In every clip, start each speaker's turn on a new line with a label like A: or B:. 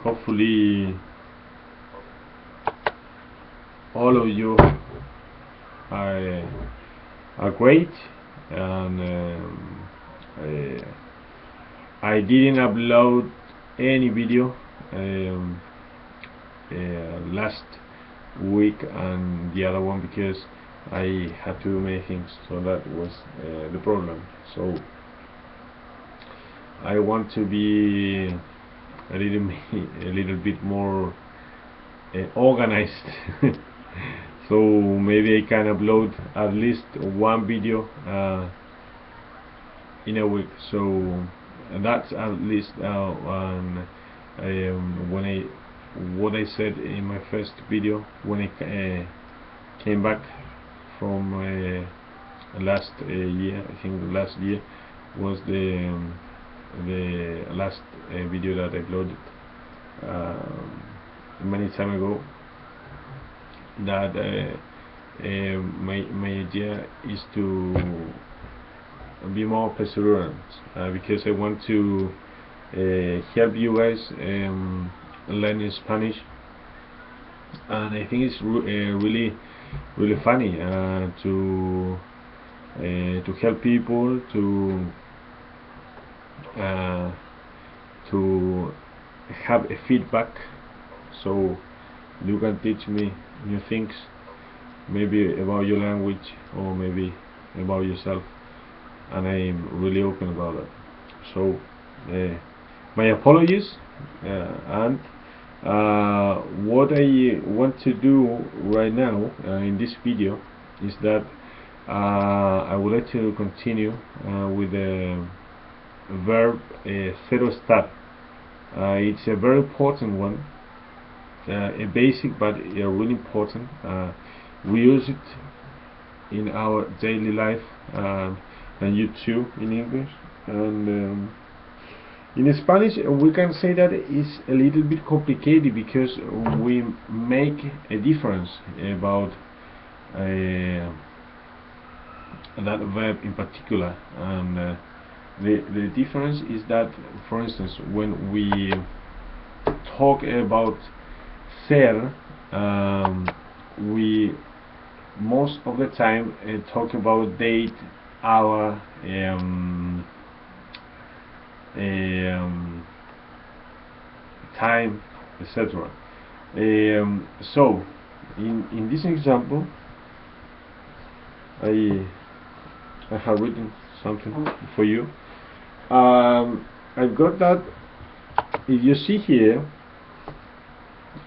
A: hopefully all of you are great, and I didn't upload any video last week and the other one because I had too many things, so that was the problem. So I want to be a little bit more organized. So maybe I can upload at least one video in a week. So that's at least what I said in my first video when I came back from last year. I think last year was the last video that I uploaded many time ago. That my idea is to be more perseverant, because I want to help you guys learn Spanish, and I think it's really funny to help people to have a feedback, so you can teach me new things, maybe about your language or maybe about yourself, and I'm really open about that. So my apologies, and what I want to do right now in this video is that I would like to continue with the verb estar. It's a very important one, a basic but really important. We use it in our daily life, and you too in English, and in Spanish we can say that it's a little bit complicated because we make a difference about that verb in particular, and the difference is that, for instance, when we talk about ser, we most of the time talk about date, hour, time, etc. So in this example I have written something for you. I've got that. If you see here,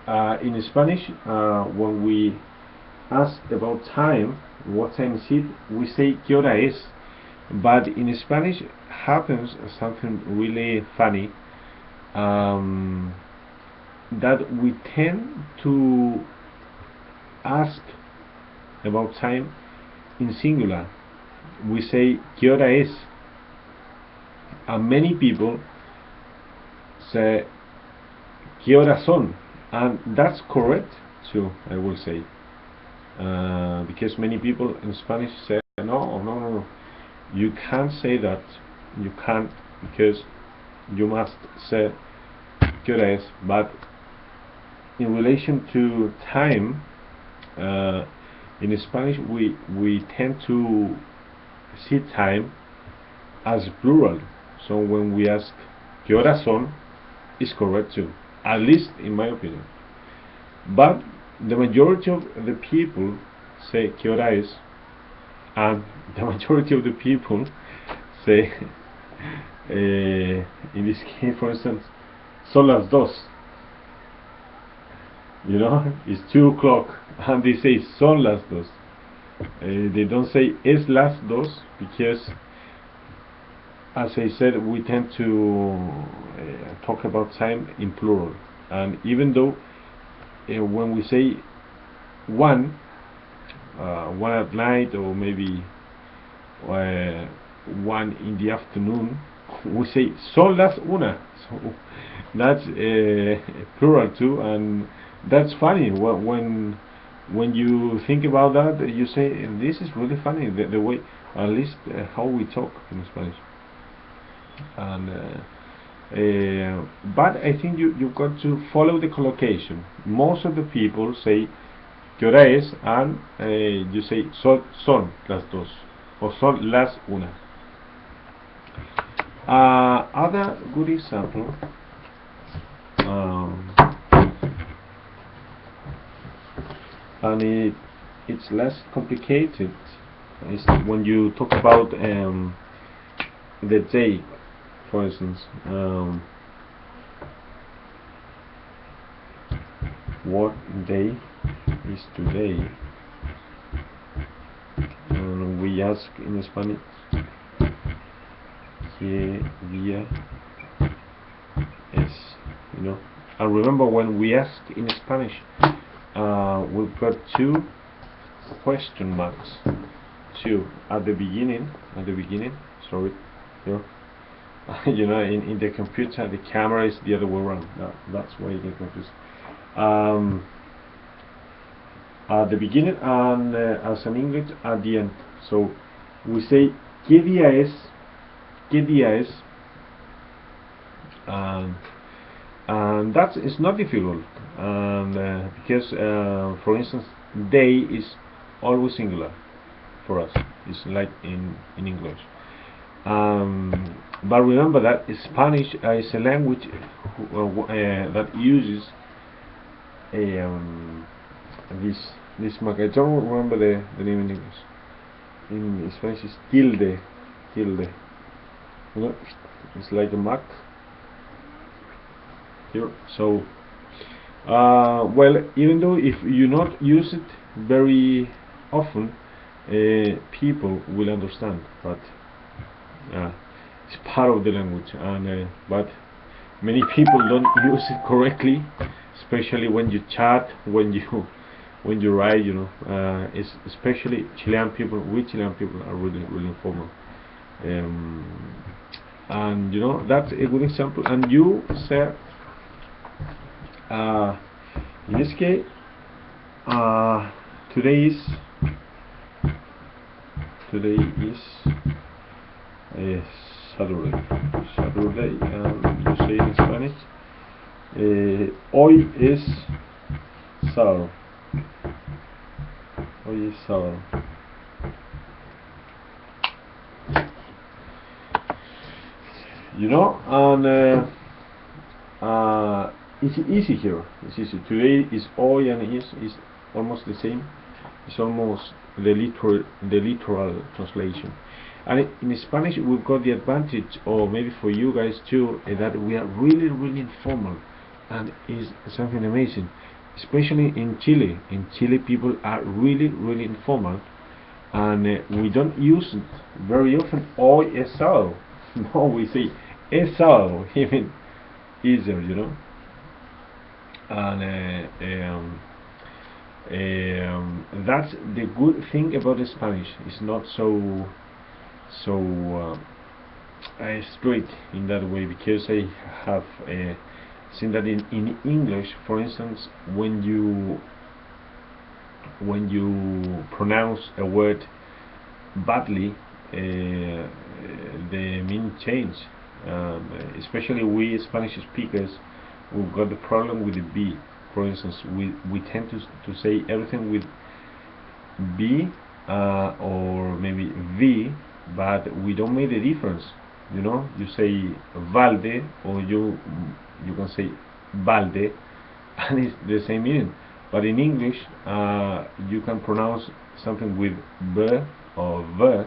A: in Spanish, when we ask about time, what time is it, we say ¿qué hora es? But in Spanish happens something really funny, that we tend to ask about time in singular. We say ¿qué hora es? And many people say ¿qué horas son? And that's correct too, I will say, because many people in Spanish say no, you can't say that, you can't, because you must say ¿qué hora es? But in relation to time, in Spanish we tend to see time as plural. So when we ask ¿qué horas son? Is correct too, at least in my opinion. But the majority of the people say ¿qué hora es? And the majority of the people say in this case, for instance, son las dos. You know, it's 2 o'clock, and they say son las dos. They don't say es las dos, because, as I said, we tend to talk about time in plural. And even though when we say one at night, or maybe 1 in the afternoon, we say son las una. So that's plural too, and that's funny. When you think about that, you say this is really funny, the way, at least how we talk in Spanish. And But I think you've got to follow the collocation. Most of the people say ¿qué hora es? And you say son las dos or son las una. Other good example, and it's less complicated, is when you talk about the day, for instance. What day is today? And we ask in Spanish, ¿qué día es? You know. And remember, when we ask in Spanish, we've got two question marks. Two at the beginning. Sorry, here. You know, in the computer, the camera is the other way around. That's why you get confused. At the beginning, and as an English at the end. So we say ¿qué día es? ¿Qué día es? And that is not difficult, and because for instance, day is always singular for us. It's like in English. But remember that Spanish is a language that uses this mark. I don't remember the name in English. In Spanish is tilde. You know, it's like a mark here. So well, even though if you not use it very often, people will understand, but it's part of the language, and but many people don't use it correctly, especially when you chat, when you write, you know. It's especially Chilean people. We Chilean people are really informal, and you know, that's a good example. And you said in this case, today is Saturday, and you say in Spanish, hoy es sábado. Hoy es sábado. You know, and it's easy here. It's easy. Today is hoy, and is almost the same. It's almost the literal translation. And in Spanish, we've got the advantage, or maybe for you guys too, that we are really informal, and is something amazing. Especially in Chile. In Chile, people are really informal, and we don't use it very often. Hoy es sábado. No, we say es sábado, even easier, you know. And that's the good thing about the Spanish. It's not so straight in that way, because I have seen that in English, for instance, when you pronounce a word badly, the meaning change. Especially we Spanish speakers, we've got the problem with the B. For instance, we tend to say everything with B or maybe V, but we don't make the difference. You know, you say valde, or you can say balde, and it's the same meaning. But in English, you can pronounce something with b or v,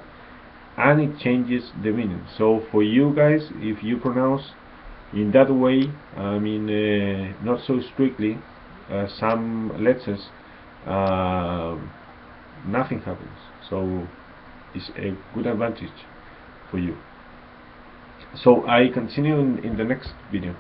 A: and it changes the meaning. So for you guys, if you pronounce in that way, I mean, not so strictly, some letters, nothing happens. So it's a good advantage for you. So I continue in the next video.